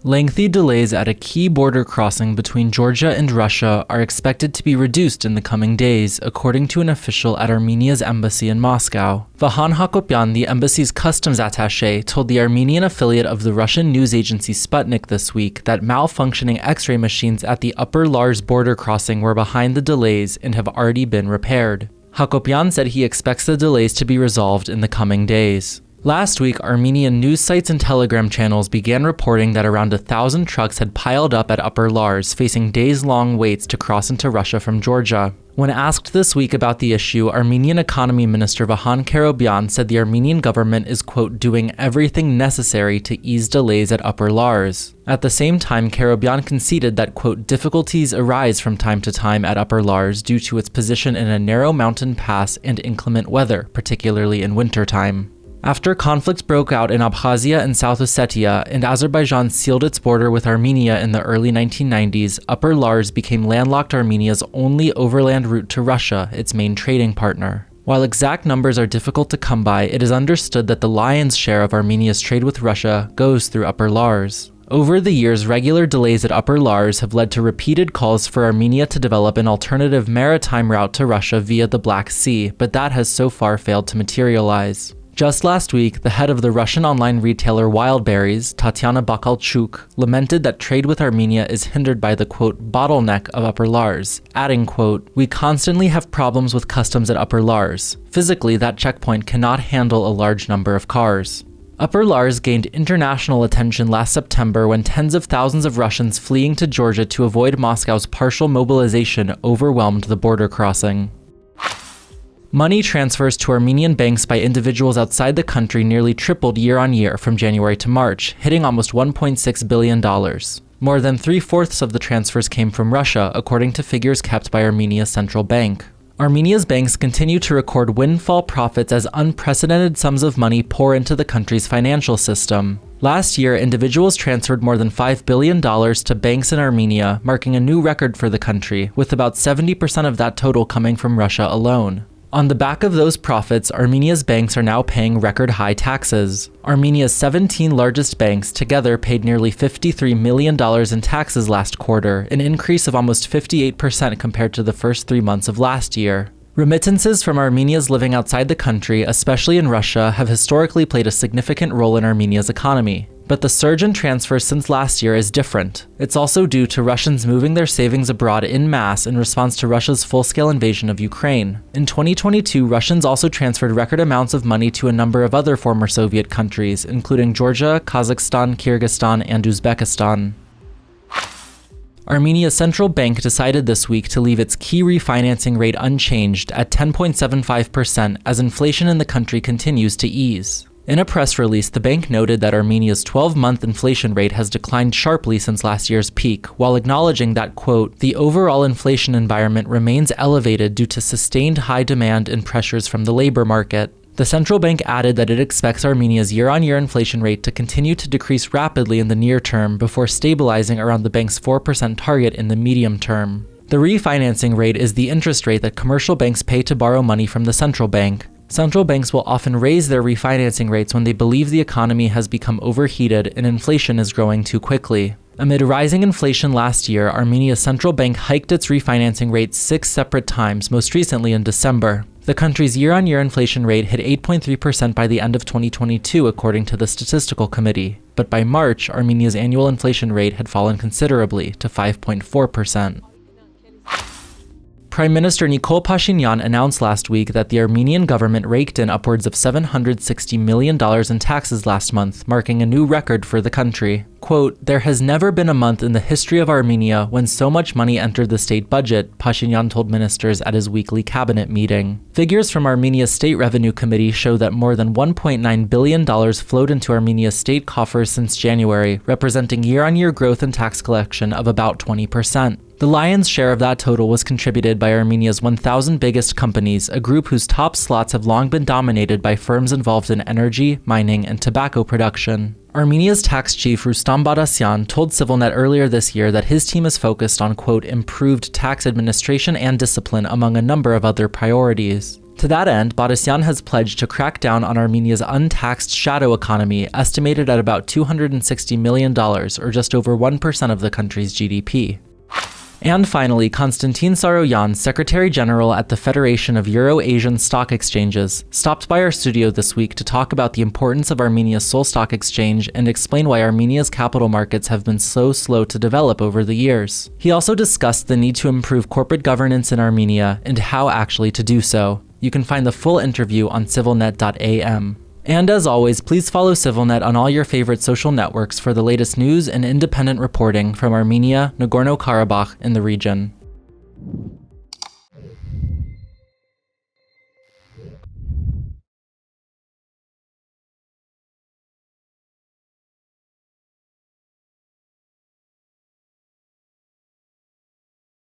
Lengthy delays at a key border crossing between Georgia and Russia are expected to be reduced in the coming days, according to an official at Armenia's embassy in Moscow. Vahan Hakopyan, the embassy's customs attaché, told the Armenian affiliate of the Russian news agency Sputnik this week that malfunctioning X-ray machines at the Upper Lars border crossing were behind the delays and have already been repaired. Hakopyan said he expects the delays to be resolved in the coming days. Last week, Armenian news sites and Telegram channels began reporting that around 1,000 trucks had piled up at Upper Lars, facing days-long waits to cross into Russia from Georgia. When asked this week about the issue, Armenian Economy Minister Vahan Karobyan said the Armenian government is, quote, doing everything necessary to ease delays at Upper Lars. At the same time, Karobyan conceded that, quote, difficulties arise from time to time at Upper Lars due to its position in a narrow mountain pass and inclement weather, particularly in wintertime. After conflict broke out in Abkhazia and South Ossetia, and Azerbaijan sealed its border with Armenia in the early 1990s, Upper Lars became landlocked Armenia's only overland route to Russia, its main trading partner. While exact numbers are difficult to come by, it is understood that the lion's share of Armenia's trade with Russia goes through Upper Lars. Over the years, regular delays at Upper Lars have led to repeated calls for Armenia to develop an alternative maritime route to Russia via the Black Sea, but that has so far failed to materialize. Just last week, the head of the Russian online retailer Wildberries, Tatyana Bakalchuk, lamented that trade with Armenia is hindered by the, quote, bottleneck of Upper Lars, adding, quote, we constantly have problems with customs at Upper Lars. Physically, that checkpoint cannot handle a large number of cars. Upper Lars gained international attention last September when tens of thousands of Russians fleeing to Georgia to avoid Moscow's partial mobilization overwhelmed the border crossing. Money transfers to Armenian banks by individuals outside the country nearly tripled year-on-year from January to March, hitting almost $1.6 billion. More than 3/4 of the transfers came from Russia, according to figures kept by Armenia Central Bank. Armenia's banks continue to record windfall profits as unprecedented sums of money pour into the country's financial system. Last year, individuals transferred more than $5 billion to banks in Armenia, marking a new record for the country, with about 70% of that total coming from Russia alone. On the back of those profits, Armenia's banks are now paying record-high taxes. Armenia's 17 largest banks together paid nearly $53 million in taxes last quarter, an increase of almost 58% compared to the first 3 months of last year. Remittances from Armenians living outside the country, especially in Russia, have historically played a significant role in Armenia's economy. But the surge in transfers since last year is different. It's also due to Russians moving their savings abroad en masse in response to Russia's full-scale invasion of Ukraine. In 2022, Russians also transferred record amounts of money to a number of other former Soviet countries, including Georgia, Kazakhstan, Kyrgyzstan, and Uzbekistan. Armenia Central Bank decided this week to leave its key refinancing rate unchanged at 10.75% as inflation in the country continues to ease. In a press release, the bank noted that Armenia's 12-month inflation rate has declined sharply since last year's peak, while acknowledging that, quote, the overall inflation environment remains elevated due to sustained high demand and pressures from the labor market. The central bank added that it expects Armenia's year-on-year inflation rate to continue to decrease rapidly in the near term before stabilizing around the bank's 4% target in the medium term. The refinancing rate is the interest rate that commercial banks pay to borrow money from the central bank. Central banks will often raise their refinancing rates when they believe the economy has become overheated and inflation is growing too quickly. Amid rising inflation last year, Armenia's central bank hiked its refinancing rate 6 separate times, most recently in December. The country's year-on-year inflation rate hit 8.3% by the end of 2022, according to the Statistical Committee. But by March, Armenia's annual inflation rate had fallen considerably to 5.4%. Prime Minister Nikol Pashinyan announced last week that the Armenian government raked in upwards of $760 million in taxes last month, marking a new record for the country. Quote, there has never been a month in the history of Armenia when so much money entered the state budget, Pashinyan told ministers at his weekly cabinet meeting. Figures from Armenia's State Revenue Committee show that more than $1.9 billion flowed into Armenia's state coffers since January, representing year-on-year growth in tax collection of about 20%. The lion's share of that total was contributed by Armenia's 1,000 biggest companies, a group whose top slots have long been dominated by firms involved in energy, mining, and tobacco production. Armenia's tax chief Rustam Badasyan told CivilNet earlier this year that his team is focused on, quote, improved tax administration and discipline among a number of other priorities. To that end, Badasyan has pledged to crack down on Armenia's untaxed shadow economy, estimated at about $260 million, or just over 1% of the country's GDP. And finally, Konstantin Saroyan, Secretary General at the Federation of Euro-Asian Stock Exchanges, stopped by our studio this week to talk about the importance of Armenia's sole stock exchange and explain why Armenia's capital markets have been so slow to develop over the years. He also discussed the need to improve corporate governance in Armenia and how actually to do so. You can find the full interview on civilnet.am. And as always, please follow CivilNet on all your favorite social networks for the latest news and independent reporting from Armenia, Nagorno-Karabakh, and the region.